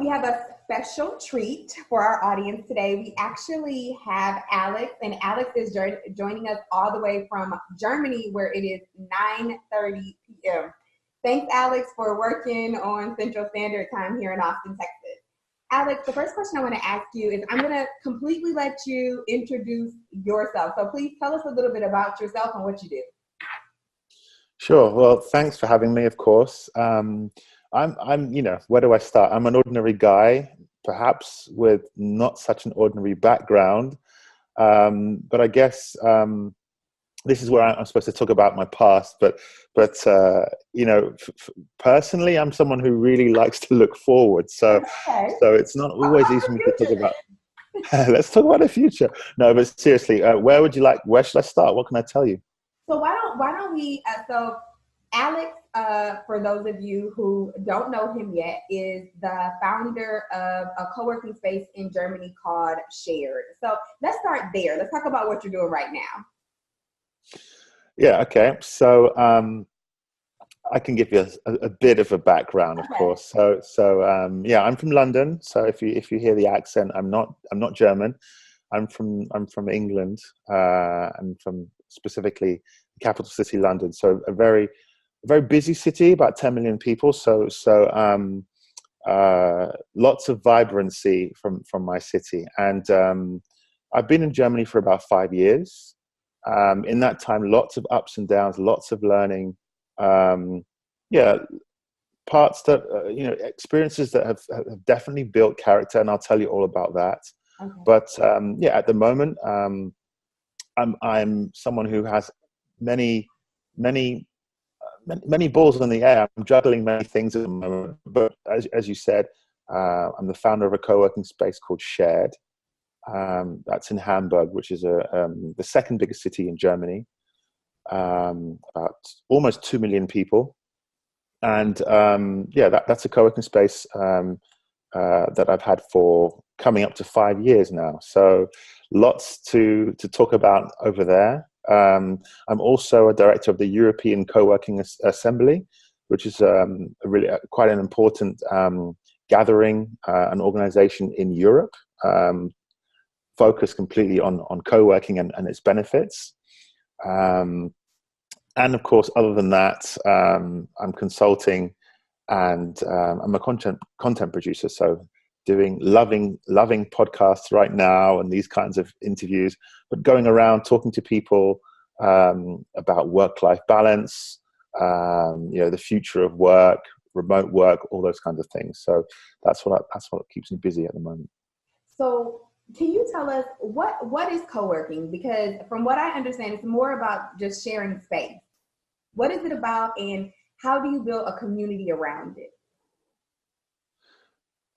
we have a special treat for our audience today. We actually have Alex, and Alex is joining us all the way from Germany, where it is 9:30 p.m. Thanks, Alex, for working on Central Standard Time here in Austin, Texas. Alex, the first question I want to ask you is I'm going to completely let you introduce yourself. So please tell us a little bit about yourself and what you do. Sure. Well, thanks for having me, of course. Where do I start? I'm an ordinary guy, perhaps with not such an ordinary background. But I guess this is where I'm supposed to talk about my past. But personally, I'm someone who really likes to look forward. So it's not always easy for me to talk about. Let's talk about the future. No, but seriously, where should I start? What can I tell you? So why don't we, so Alex, for those of you who don't know him yet, is the founder of a co-working space in Germany called Shared. So let's start there. Let's talk about what you're doing right now. Yeah, okay. So I can give you a bit of a background, of course. So I'm from London. So if you hear the accent, I'm not German. I'm from England, and from specifically the capital city, London. So a very busy city, about 10 million people. So lots of vibrancy from my city. And I've been in Germany for about 5 years. In that time, lots of ups and downs, lots of learning. Parts that experiences that have definitely built character, and I'll tell you all about that. Okay. But at the moment, I'm someone who has many balls in the air. I'm juggling many things at the moment. But as you said, I'm the founder of a co-working space called Shared. That's in Hamburg, which is the second biggest city in Germany. About almost 2 million people. And that's a co-working space that I've had for coming up to 5 years now. So lots to talk about over there. I'm also a director of the European Co-working Assembly, which is really quite an important gathering, an organization in Europe, focused completely on co-working and its benefits. And of course, other than that, I'm consulting, and I'm a content producer. So doing loving podcasts right now and these kinds of interviews, but going around talking to people about work-life balance, the future of work, remote work, all those kinds of things. So that's what keeps me busy at the moment. So can you tell us what is co-working? Because from what I understand, it's more about just sharing space. What is it about, and how do you build a community around it?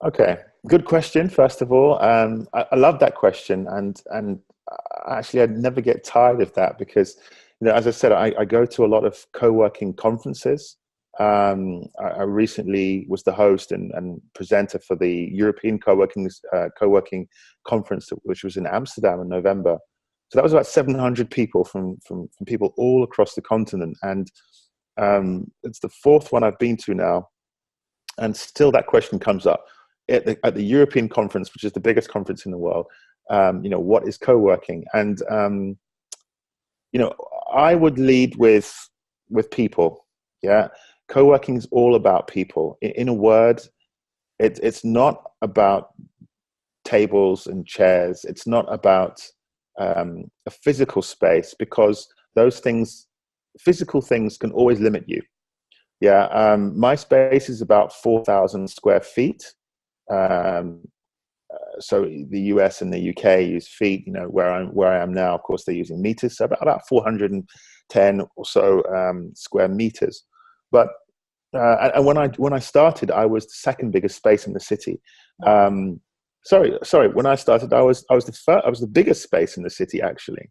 Okay, good question. First of all, I love that question, and actually, I'd never get tired of that because, as I said, I go to a lot of co-working conferences. I recently was the host and presenter for the European co-working conference, which was in Amsterdam in November. So that was about 700 people from people all across the continent, and it's the fourth one I've been to now, and still that question comes up at the European conference, which is the biggest conference in the world. What is co-working? And I would lead with people. Yeah, co-working is all about people. In a word, it's not about tables and chairs. It's not about a physical space, because those physical things can always limit you. Yeah, my space is about 4,000 square feet. So the US and the UK use feet. Where I am now, of course, they're using meters. So about 410 or so square meters. But and when I started, I was the second biggest space in the city. Sorry. When I started, I was the biggest space in the city, actually.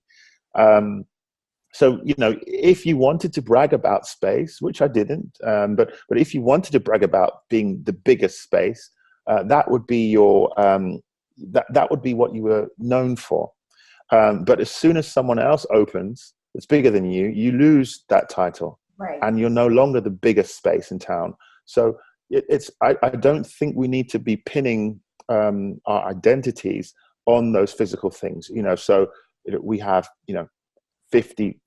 So if you wanted to brag about space, which I didn't, but if you wanted to brag about being the biggest space, that would be your that would be what you were known for. But as soon as someone else opens that's bigger than you, you lose that title, right? And you're no longer the biggest space in town. So I don't think we need to be pinning our identities on those physical things, so we have, 50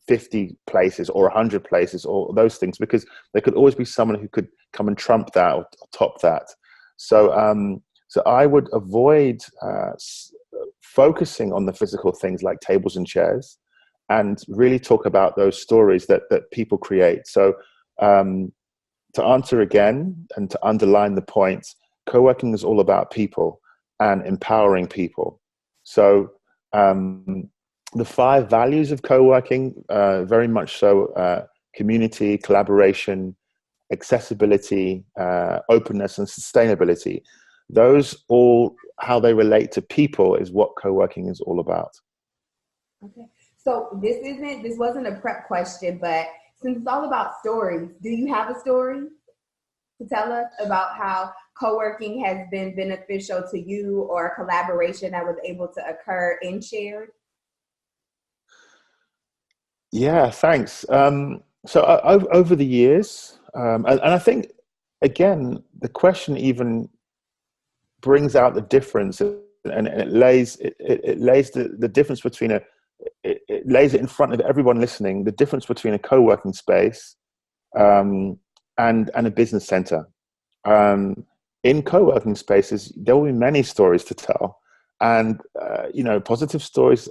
places or 100 places or those things, because there could always be someone who could come and trump that or top that. So so I would avoid focusing on the physical things like tables and chairs, and really talk about those stories that people create. So to answer again and to underline the points, co-working is all about people and empowering people. So the 5 values of co-working, very much so, community, collaboration, accessibility, openness, and sustainability. Those all, how they relate to people, is what co-working is all about. Okay. So this wasn't a prep question, but since it's all about stories, do you have a story to tell us about how co-working has been beneficial to you, or a collaboration that was able to occur in Shared? Yeah, thanks. So over the years, and I think, again, the question even brings out the difference, and it lays the difference between it lays it in front of everyone listening, the difference between a co-working space and a business center. In co-working spaces, there will be many stories to tell, and positive stories,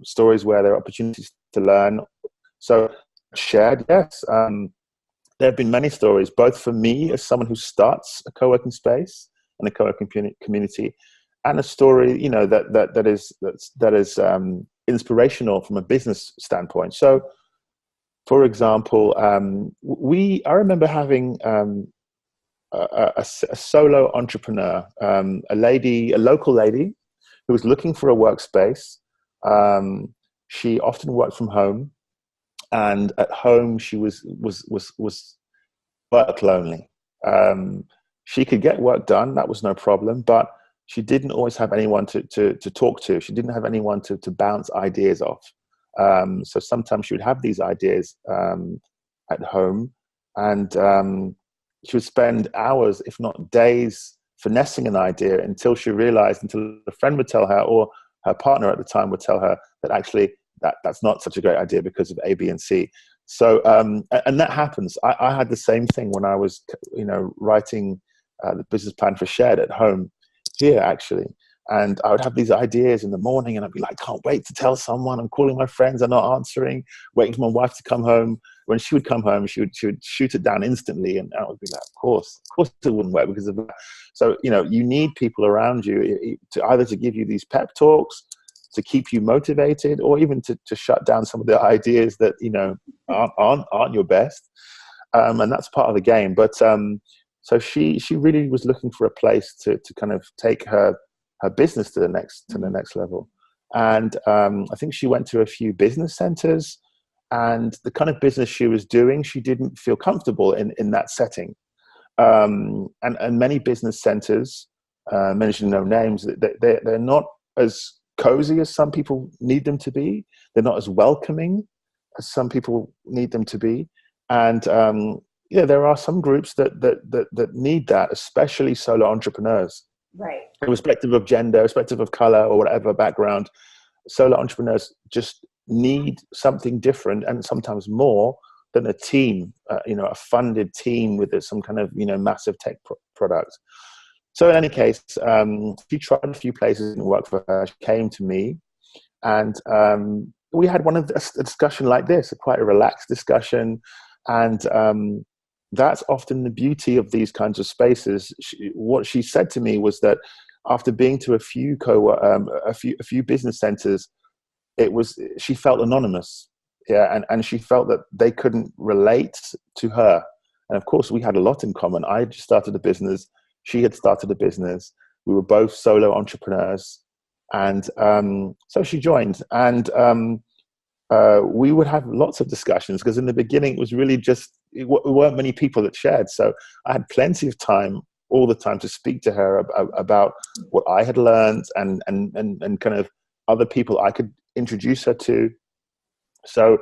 stories where there are opportunities to learn. So shared, yes. There have been many stories, both for me as someone who starts a co-working space and a co-working community, and a story, that is inspirational from a business standpoint. So, for example, I remember having a solo entrepreneur, a local lady who was looking for a workspace. She often worked from home, and at home she was work lonely. She could get work done, that was no problem, but she didn't always have anyone to talk to. She didn't have anyone to bounce ideas off. So sometimes she would have these ideas at home, and she would spend hours, if not days, finessing an idea until a friend would tell her, or her partner at the time would tell her, that actually that's not such a great idea because of A, B, and C. So, and that happens. I had the same thing when I was, writing the business plan for Shared at home here, actually. And I would have these ideas in the morning, and I'd be like, can't wait to tell someone. I'm calling my friends, they're not answering, waiting for my wife to come home. When she would come home, she would shoot it down instantly. And I would be like, of course it wouldn't work because of that. So, you need people around you to either to give you these pep talks, to keep you motivated, or even to shut down some of the ideas that, aren't your best. And that's part of the game. But so she really was looking for a place to kind of take her business to the next level. And I think she went to a few business centers, and the kind of business she was doing, she didn't feel comfortable in that setting. And many business centers, mention no names, they're not as cozy as some people need them to be. They're not as welcoming as some people need them to be. And there are some groups that need that, especially solo entrepreneurs. Right. Irrespective of gender, irrespective of color, or whatever background, solo entrepreneurs just need something different, and sometimes more than a team, a funded team with some kind of, massive tech product. So in any case, she tried a few places, didn't work for her. She came to me, and we had a discussion like this, quite a relaxed discussion. And that's often the beauty of these kinds of spaces. What she said to me was that after being to a few business centers, she felt anonymous. Yeah, and she felt that they couldn't relate to her. And of course, we had a lot in common. I had just started a business. She had started a business. We were both solo entrepreneurs. And so she joined. And we would have lots of discussions, because in the beginning, it was really it weren't many people that shared. So I had plenty of time, all the time, to speak to her about what I had learned, and kind of other people I could introduce her to. So,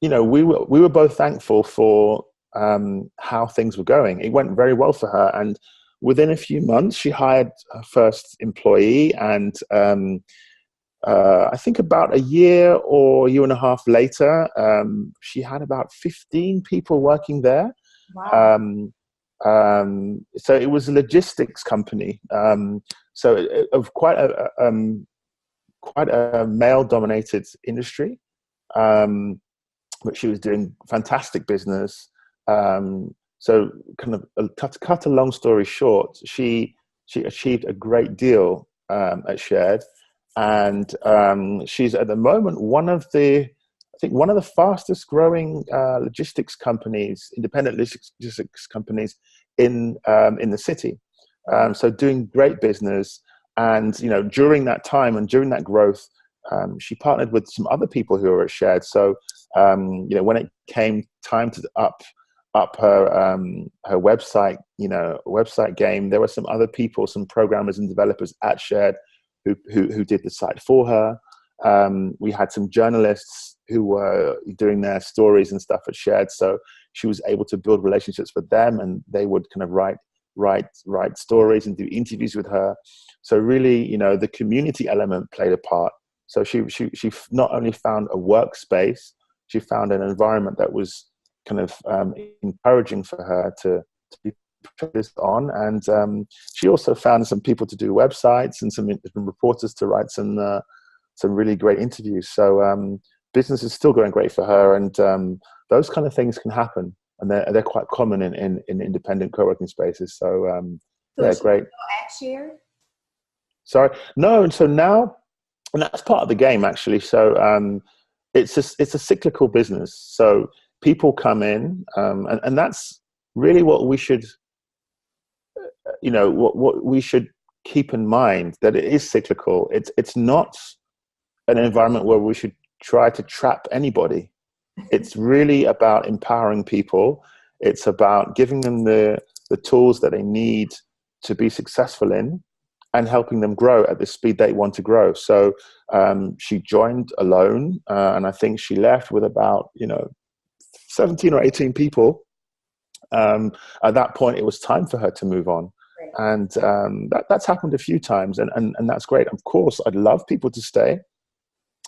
we were both thankful for how things were going. It went very well for her, and within a few months, she hired her first employee, and I think about a year or year and a half later, she had about 15 people working there. Wow. So it was a logistics company. Of quite a male-dominated industry, but she was doing fantastic business. So, kind of to cut a long story short, she achieved a great deal at Shared. And she's at the moment one of the fastest growing logistics companies, independent logistics companies in the city. So doing great business, and during that time and during that growth, she partnered with some other people who were at Shared. So when it came time to up her website, website game, there were some other people, some programmers and developers at Shared who did the site for her. We had some journalists who were doing their stories and stuff at Shared, so she was able to build relationships with them, and they would kind of write stories and do interviews with her. So really, the community element played a part. So she not only found a workspace, she found an environment that was kind of encouraging for her to be this on, and she also found some people to do websites and some reporters to write some really great interviews. So business is still going great for her, and those kind of things can happen, and they're quite common in independent co-working spaces. So yeah, great. At Shared? Sorry, no. And so now, and that's part of the game actually. So it's a cyclical business. So people come in, and that's really what we should. What we should keep in mind, that it is cyclical. It's not an environment where we should try to trap anybody. It's really about empowering people. It's about giving them the tools that they need to be successful in, and helping them grow at the speed they want to grow. So she joined alone, and I think she left with about 17 or 18 people. At that point, it was time for her to move on. And that's happened a few times, and that's great. Of course, I'd love people to stay,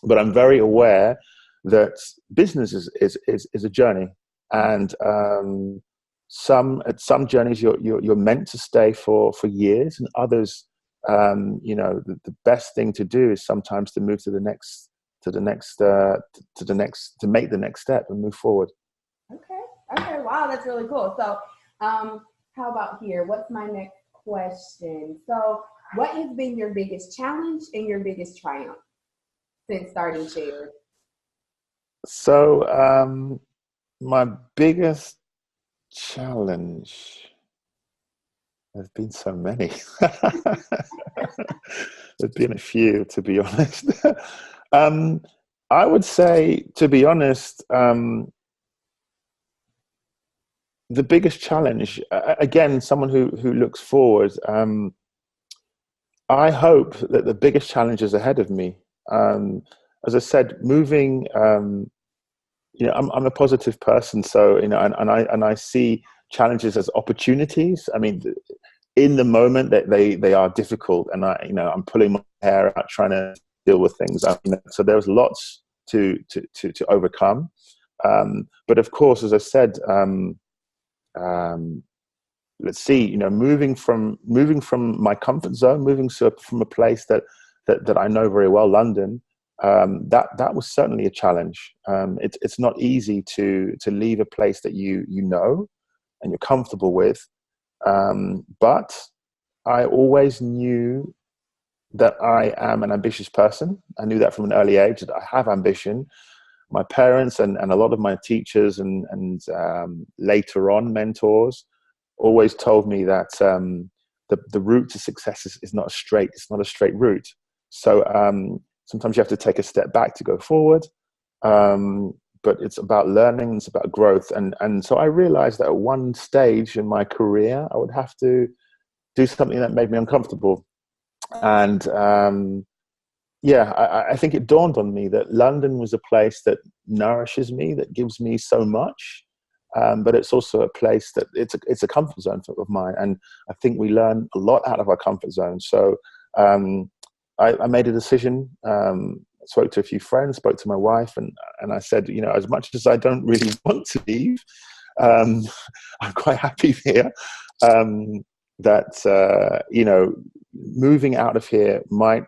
but I'm very aware that business is a journey, and at some journeys you're meant to stay for years, and others, the best thing to do is sometimes to move to make the next step and move forward. Okay, wow, that's really cool. So, how about here? What's my next question? So, what has been your biggest challenge and your biggest triumph since starting Shared? So, my biggest challenge, there's been so many. There's been a few, to be honest. I would say, to be honest, the biggest challenge, again, someone who looks forward, I hope that the biggest challenge is ahead of me. As I said, moving, I'm a positive person, so and I see challenges as opportunities. I mean, in the moment that they are difficult, and I'm pulling my hair out trying to deal with things. So there's lots to overcome. But of course, as I said, let's see, moving from my comfort zone, moving from a place that I know very well, London, that was certainly a challenge. It's not easy to leave a place that you know and you're comfortable with, but I always knew that I am an ambitious person. I knew that from an early age, that I have ambition. My parents and a lot of my teachers and later on mentors always told me that the route to success is not straight. It's not a straight route. So sometimes you have to take a step back to go forward. But it's about learning. It's about growth. And so I realized that at one stage in my career, I would have to do something that made me uncomfortable. And I think it dawned on me that London was a place that nourishes me, that gives me so much. but it's also a place that it's a comfort zone of mine, and I think we learn a lot out of our comfort zone. So I made a decision. Spoke to a few friends, spoke to my wife, and I said, as much as I don't really want to leave, I'm quite happy here. That moving out of here might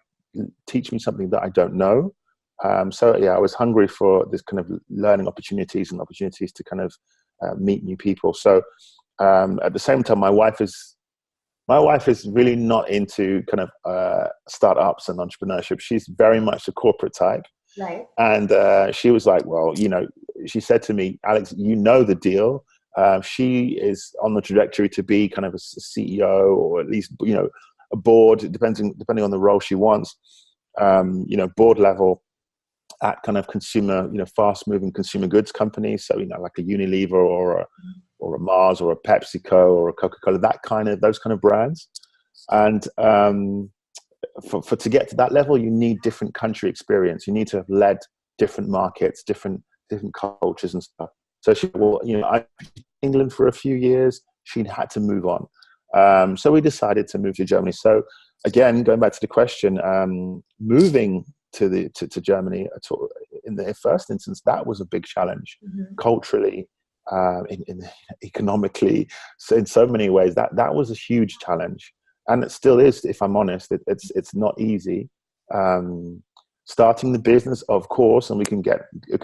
teach me something that I don't know. So yeah, I was hungry for this kind of learning opportunities and opportunities to kind of meet new people. So at the same time, my wife is really not into kind of startups and entrepreneurship. She's very much a corporate type. Right. And she was like, well, she said to me, Alex, the deal. She is on the trajectory to be kind of a CEO, or at least, a board, depending on the role she wants, board level at kind of consumer, fast moving consumer goods companies. So, like a Unilever or a Mars or a PepsiCo or a Coca-Cola, those kind of brands. And for to get to that level, you need different country experience. You need to have led different markets, different cultures and stuff. So she, I England for a few years. She'd had to move on. So we decided to move to Germany. So again, going back to the question, moving to Germany in the first instance, that was a big challenge, culturally, in economically, so in so many ways. That was a huge challenge, and it still is. If I'm honest, it's not easy. Starting the business, of course, and we can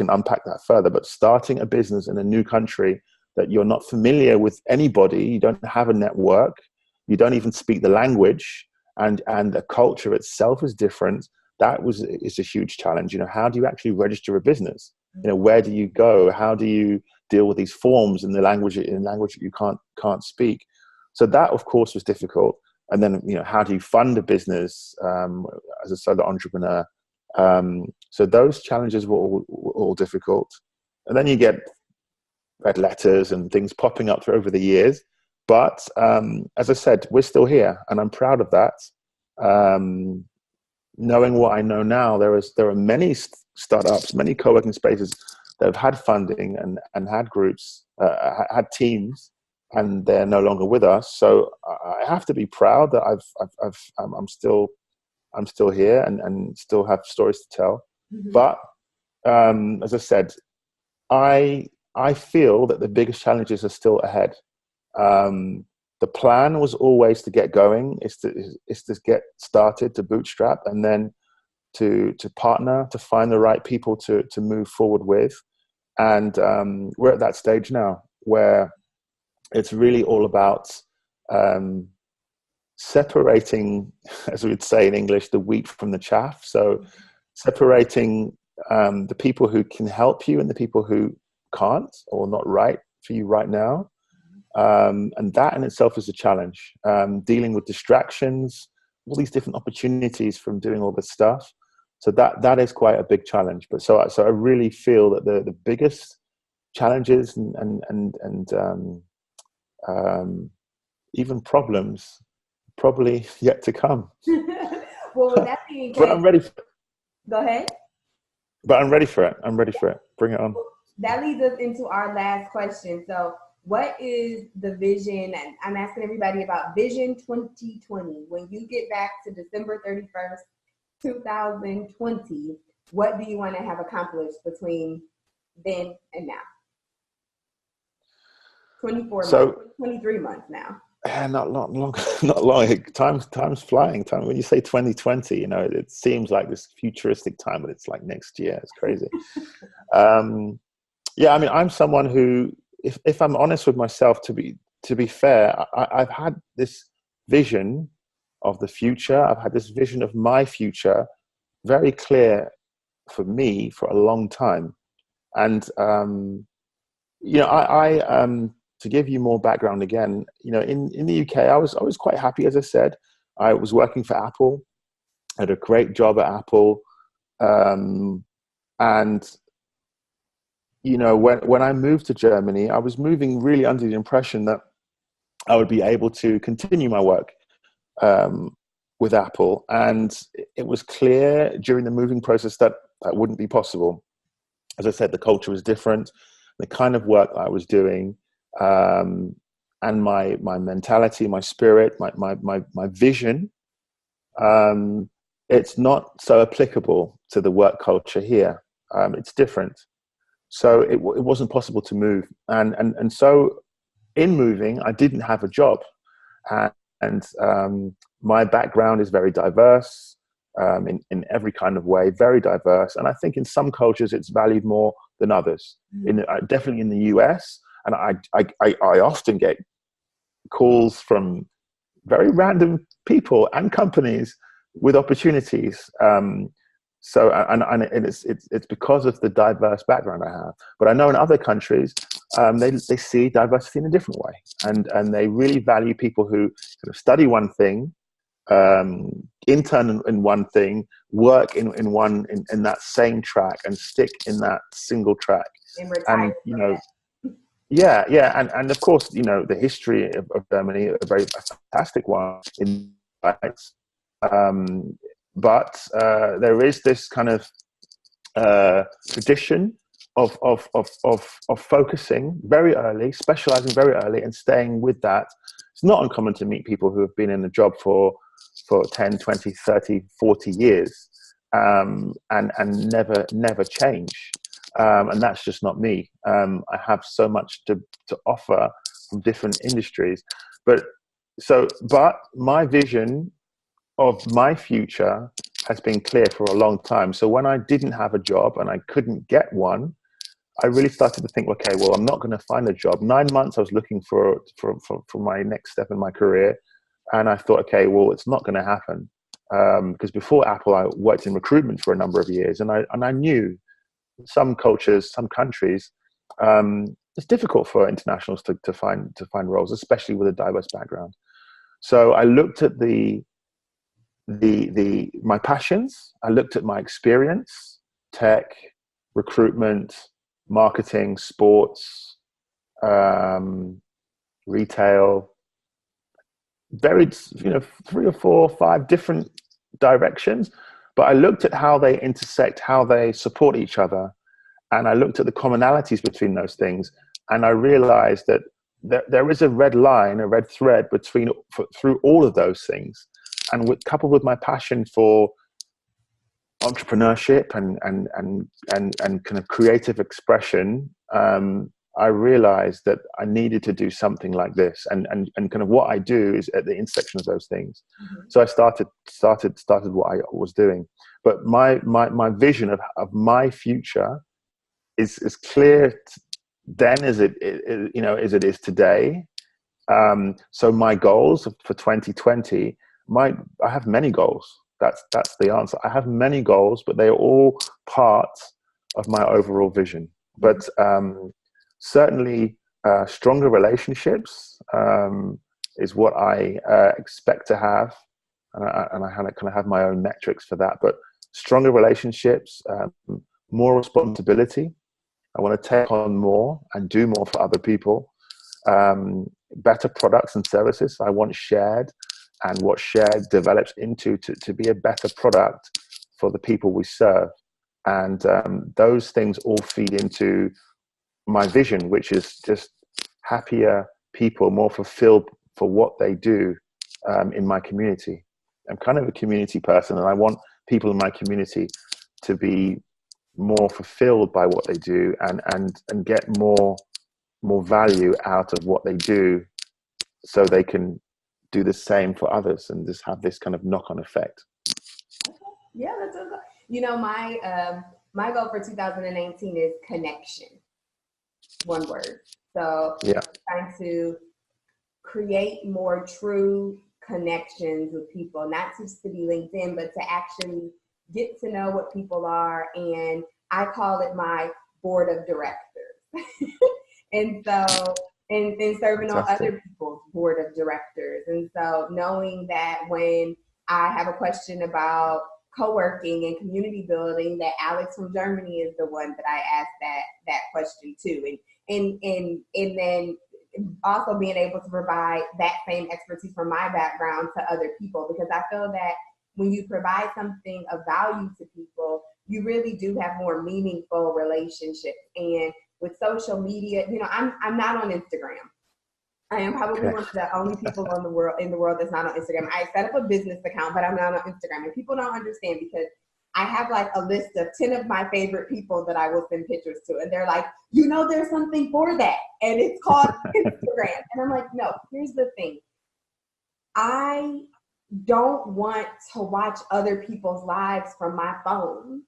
unpack that further. But starting a business in a new country that you're not familiar with anybody, you don't have a network, you don't even speak the language, and the culture itself is different. Is a huge challenge. How do you actually register a business? Where do you go? How do you deal with these forms in language that you can't speak? So that, of course, was difficult. And then, how do you fund a business as a solo entrepreneur? So those challenges were all difficult. And then you get red letters and things popping up over the years. But as I said, we're still here, and I'm proud of that. Knowing what I know now, there are many startups, many co-working spaces that have had funding and had groups, had teams, and they're no longer with us. So I have to be proud that I'm still here and still have stories to tell. But as I said, I feel that the biggest challenges are still ahead. The plan was always to get going, is to get started, to bootstrap, and then to partner, to find the right people to move forward with. And we're at that stage now where it's really all about separating, as we would say in English, the wheat from the chaff. So separating the people who can help you and the people who can't, or not right for you right now. And that in itself is a challenge. Dealing with distractions, all these different opportunities from doing all this stuff. So that is quite a big challenge. But so I really feel that the biggest challenges and even problems probably yet to come. Well, with that being but I'm ready. Go ahead. But I'm ready for it. Bring it on. That leads us into our last question. So, what is the vision? And I'm asking everybody about Vision 2020. When you get back to December 31st, 2020, what do you want to have accomplished between then and now? 23 months now. Not long. Not long. Time's flying. When you say 2020, it seems like this futuristic time, but it's like next year. It's crazy. Yeah, I mean, I'm someone who, if I'm honest with myself, to be fair, I've had this vision of the future. I've had this vision of my future very clear for me for a long time. And, to give you more background again, in the UK, I was quite happy, as I said. I was working for Apple. I had a great job at Apple. And when I moved to Germany, I was moving really under the impression that I would be able to continue my work with Apple. And it was clear during the moving process that wouldn't be possible. As I said, the culture was different. the kind of work that I was doing, and my mentality, my spirit, my vision, it's not so applicable to the work culture here. It's different. So it wasn't possible to move. And so in moving, I didn't have a job. And my background is very diverse, in every kind of way, very diverse. And I think in some cultures it's valued more than others. Definitely in the US. And I often get calls from very random people and companies with opportunities. So it's because of the diverse background I have. But I know in other countries, they see diversity in a different way, and they really value people who sort of study one thing, intern in one thing, work in that same track, and stick in that single track. And you know, yeah, and of course, you know, the history of Germany, a very fantastic one in rights. But there is this kind of tradition of focusing very early, specializing very early, and staying with that. It's not uncommon to meet people who have been in a job for 10, 20, 30, 40 years, and never change. And that's just not me. I have so much to offer from different industries. But my vision of my future has been clear for a long time. So when I didn't have a job and I couldn't get one, I really started to think, okay, well, I'm not going to find a job. 9 months I was looking for my next step in my career. And I thought, okay, well, it's not going to happen. Because before Apple, I worked in recruitment for a number of years. And I knew some cultures, some countries, it's difficult for internationals to find roles, especially with a diverse background. So I looked at my passions. I looked at my experience: tech, recruitment, marketing, sports, retail, very, 3 or 4 or 5 different directions. But I looked at how they intersect, how they support each other, and I looked at the commonalities between those things, and I realized that there is a red line, a red thread through all of those things. And coupled with my passion for entrepreneurship and kind of creative expression, I realized that I needed to do something like this. And kind of what I do is at the intersection of those things. Mm-hmm. So I started what I was doing. But my vision of my future is as clear then as it is today. So my goals for 2020. I have many goals. That's the answer. I have many goals, but they are all part of my overall vision. But certainly, stronger relationships is what I expect to have, and I kind of have my own metrics for that. But stronger relationships, more responsibility. I want to take on more and do more for other people. Better products and services. I want shared. And what shared develops into to be a better product for the people we serve. And those things all feed into my vision, which is just happier people, more fulfilled for what they do in my community. I'm kind of a community person, and I want people in my community to be more fulfilled by what they do and get more value out of what they do, so they can do the same for others and just have this kind of knock-on effect. Yeah, that's okay. My goal for 2019 is connection. One word. So yeah, trying to create more true connections with people, not just to be LinkedIn, but to actually get to know what people are. And I call it my board of directors. And so and serving on other people's board of directors. And so knowing that when I have a question about coworking and community building, that Alex from Germany is the one that I ask that question to. And then also being able to provide that same expertise from my background to other people, because I feel that when you provide something of value to people, you really do have more meaningful relationships. And with social media, you know, I'm not on Instagram. I am probably one of the only people in the world that's not on Instagram. I set up a business account, but I'm not on Instagram. And people don't understand because I have like a list of 10 of my favorite people that I will send pictures to. And they're like, you know, there's something for that. And it's called Instagram. And I'm like, no, here's the thing. I don't want to watch other people's lives from my phone.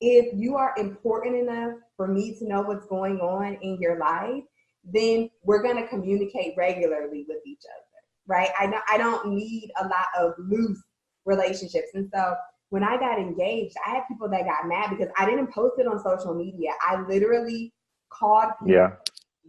If you are important enough for me to know what's going on in your life, then we're going to communicate regularly with each other, right? I don't need a lot of loose relationships. And so when I got engaged, I had people that got mad because I didn't post it on social media. I literally called people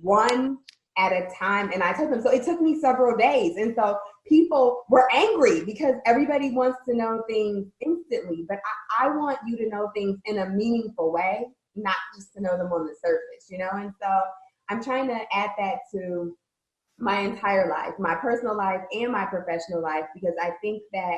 one at a time, and I told them, so it took me several days. And so people were angry because everybody wants to know things instantly, but I want you to know things in a meaningful way, not just to know them on the surface, you know? And so I'm trying to add that to my entire life, my personal life and my professional life, because I think that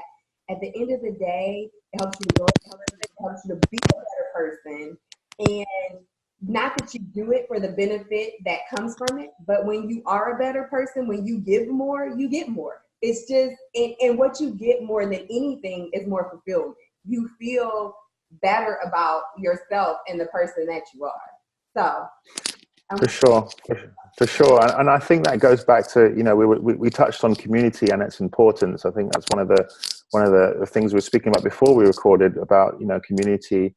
at the end of the day, it helps you to grow, it helps you to be a better person. And not that you do it for the benefit that comes from it, but when you are a better person, when you give more, you get more. It's just, and what you get more than anything is more fulfillment. You feel better about yourself and the person that you are. So. For sure. And I think that goes back to, you know, we touched on community and its importance. I think that's one of the things we were speaking about before we recorded about, you know, community,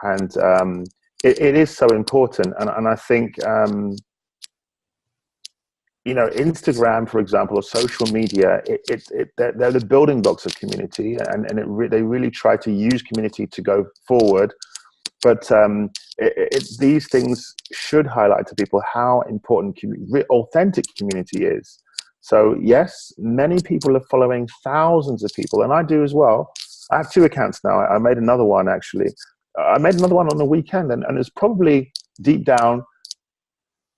and it is so important. And I think, you know, Instagram, for example, or social media, they're the building blocks of community, and they really try to use community to go forward. But these things should highlight to people how important authentic community is. So yes, many people are following thousands of people, and I do as well. I have 2 accounts now. I made another one, actually. I made another one on the weekend, and it's probably deep down,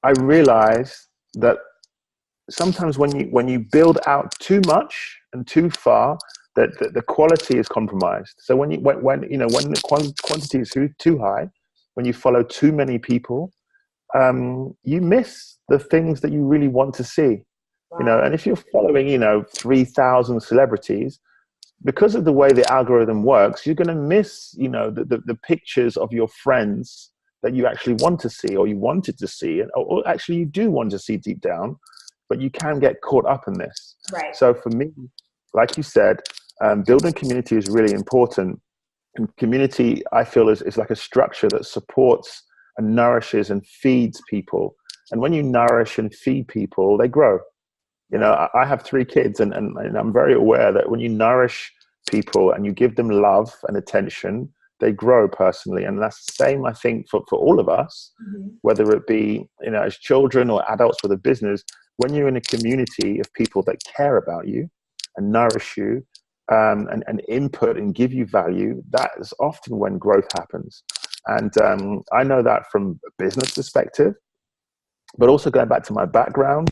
I realize that sometimes when you build out too much and too far, that the quality is compromised. So when the quantity is too high, when you follow too many people, you miss the things that you really want to see. Wow. You know, and if you're following, you know, 3,000 celebrities, because of the way the algorithm works, you're going to miss, you know, the pictures of your friends that you actually want to see, or you wanted to see, or actually you do want to see deep down, but you can get caught up in this. Right. So for me, like you said, building community is really important. And community, I feel, is like a structure that supports and nourishes and feeds people. And when you nourish and feed people, they grow. You know, I have 3 kids, and I'm very aware that when you nourish people and you give them love and attention, they grow personally. And that's the same, I think, for all of us, whether it be, you know, as children or adults with a business. When you're in a community of people that care about you and nourish you, and input and give you value, that is often when growth happens. And I know that from a business perspective, but also going back to my background,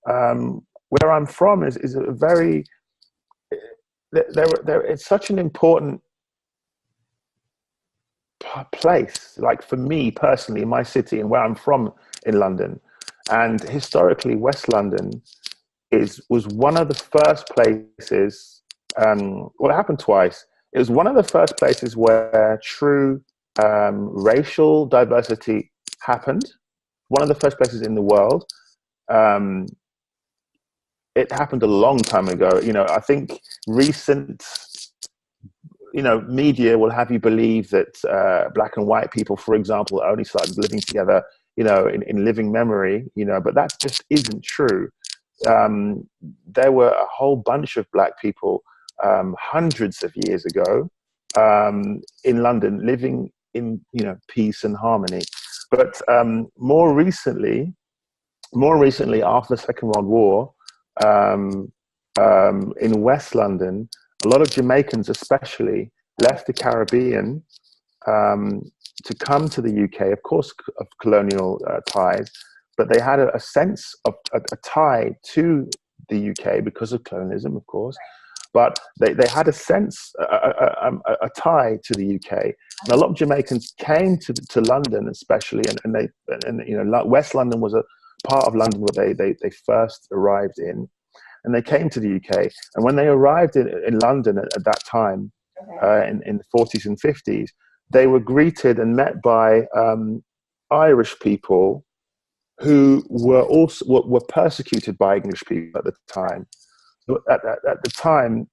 where I'm from is a very, it's such an important place, like for me personally, in my city and where I'm from in London. And historically, West London was one of the first places, well, it happened twice. It was one of the first places where true racial diversity happened. One of the first places in the world. It happened a long time ago. You know, I think recent, you know, media will have you believe that black and white people, for example, only started living together, you know, in living memory, you know, but that just isn't true. There were a whole bunch of black people hundreds of years ago in London living in, you know, peace and harmony. But more recently, after the Second World War, in West London, a lot of Jamaicans especially left the Caribbean to come to the UK, of course, of colonial ties, but they had a sense of a tie to the UK because of colonialism, of course, but they had a sense, a tie to the UK. And a lot of Jamaicans came to London, especially, and West London was a part of London where they first arrived in, and they came to the UK. And when they arrived in London at that time, in the 40s and 50s, they were greeted and met by Irish people who were persecuted by English people at the time. At the time,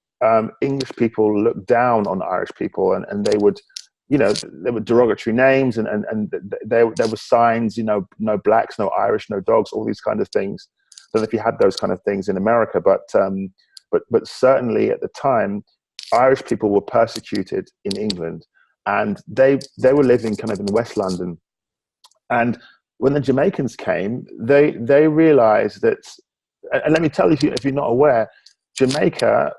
English people looked down on Irish people, and they would, there were derogatory names, and there were signs, no blacks, no Irish, no dogs, all these kind of things. I don't know if you had those kind of things in America, but certainly at the time, Irish people were persecuted in England, and they were living kind of in West London. And when the Jamaicans came, they realized that, and let me tell you, if you're not aware, Jamaica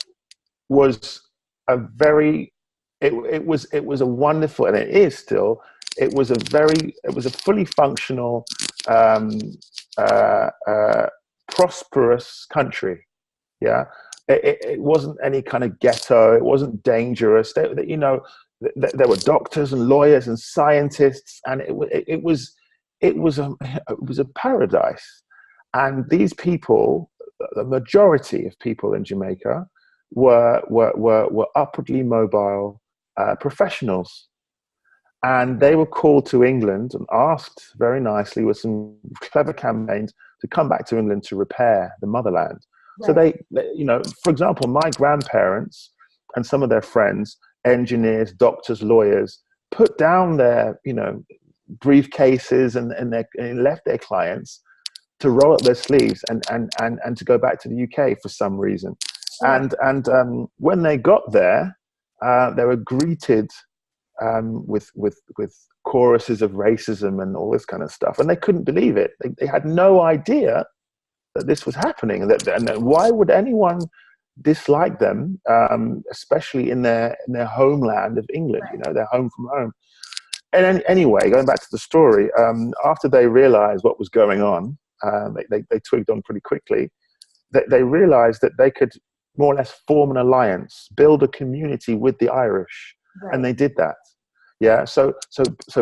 was a very, it was a wonderful, and it is still, it was a fully functional, prosperous country. Yeah. It wasn't any kind of ghetto. It wasn't dangerous. There were doctors and lawyers and scientists, and it was a paradise. And these people, the majority of people in Jamaica, were upwardly mobile professionals, and they were called to England and asked very nicely, with some clever campaigns, to come back to England to repair the motherland. Right. So they, for example, my grandparents and some of their friends, engineers, doctors, lawyers, put down their, briefcases and left their clients to roll up their sleeves and to go back to the UK for some reason. Right. And when they got there, they were greeted with choruses of racism and all this kind of stuff, and they couldn't believe it. They had no idea that this was happening, and why would anyone dislike them, especially in their homeland of England, their home from home. And anyway, going back to the story, after they realized what was going on, they twigged on pretty quickly. They realized that they could more or less form an alliance, build a community with the Irish, and they did that. Yeah, so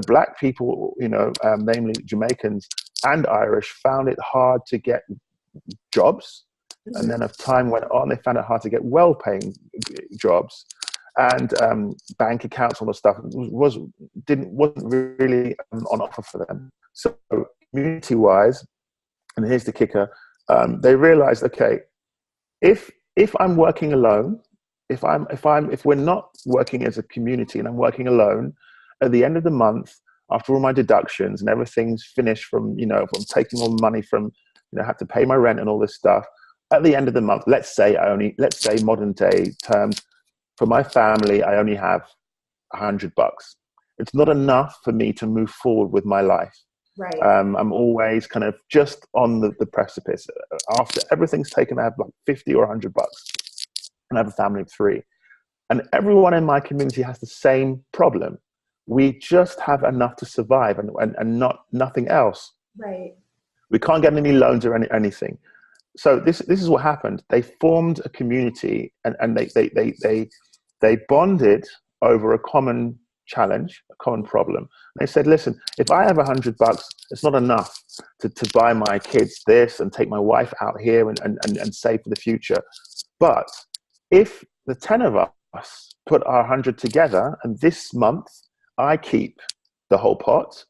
black people, namely Jamaicans and Irish, found it hard to get jobs, and then as time went on, they found it hard to get well-paying jobs, and bank accounts, all the stuff wasn't really on offer for them. So community-wise, and here's the kicker: they realized, okay, if I'm working alone, if we're not working as a community and I'm working alone, at the end of the month, after all my deductions and everything's finished, from if I'm taking all the money from, I have to pay my rent and all this stuff. At the end of the month, let's say modern day terms, for my family, I only have $100. It's not enough for me to move forward with my life. Right. I'm always kind of just on the precipice. After everything's taken, I have like $50 or $100, and I have a family of 3. And everyone in my community has the same problem. We just have enough to survive, and nothing else. Right. We can't get any loans or anything. So this is what happened. They formed a community, and they bonded over a common challenge, a common problem. They said, listen, if I have $100, it's not enough to buy my kids this and take my wife out here and save for the future. But if the 10 of us put our 100 together, and this month I keep the whole pot,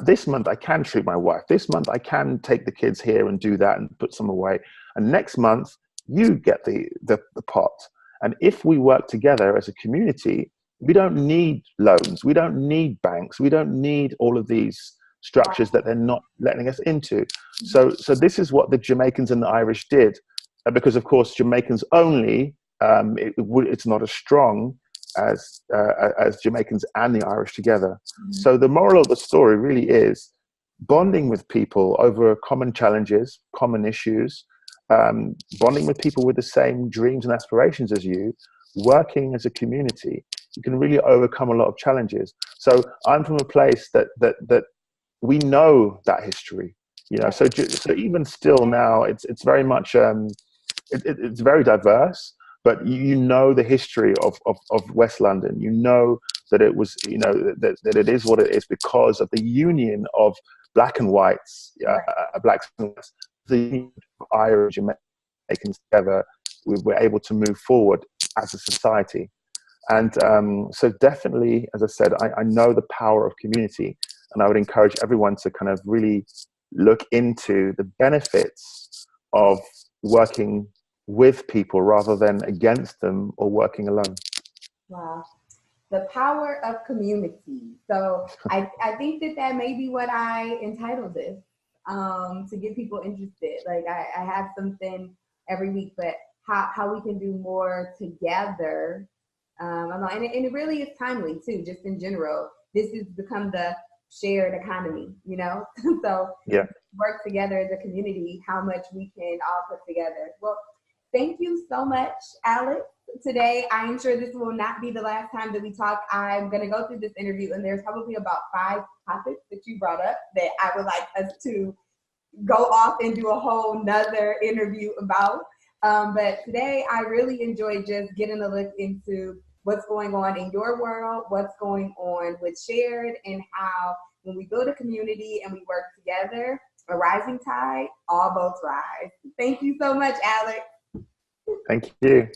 this month I can treat my wife. This month I can take the kids here and do that and put some away. And next month you get the pot. And if we work together as a community, we don't need loans. We don't need banks. We don't need all of these structures that they're not letting us into. So this is what the Jamaicans and the Irish did, because of course Jamaicans only, it's not as strong as Jamaicans and the Irish together. Mm-hmm. So the moral of the story really is bonding with people over common challenges, common issues, bonding with people with the same dreams and aspirations as you, working as a community. You can really overcome a lot of challenges. So I'm from a place that we know that history, so even still now, it's very much, it's very diverse, but you know the history of West London. You know that it was, you know, that it is what it is because of the union of black and whites, blacks and whites, the union of Irish and Jamaicans together. We were able to move forward as a society. And so definitely, as I said, I know the power of community, and I would encourage everyone to kind of really look into the benefits of working with people rather than against them or working alone. Wow. The power of community. So I think that may be what I entitled this, to get people interested. Like I have something every week, but how we can do more together. And it really is timely too, just in general. This has become the shared economy, you know? So Yeah. work together as a community, how much we can all put together. Well, thank you so much, Alex. Today, I am sure this will not be the last time that we talk. I'm going to go through this interview, and there's probably about 5 topics that you brought up that I would like us to go off and do a whole nother interview about. But today, I really enjoyed just getting a look into what's going on in your world, what's going on with Shared, and how when we build a community and we work together, a rising tide, all boats rise. Thank you so much, Alex. Thank you.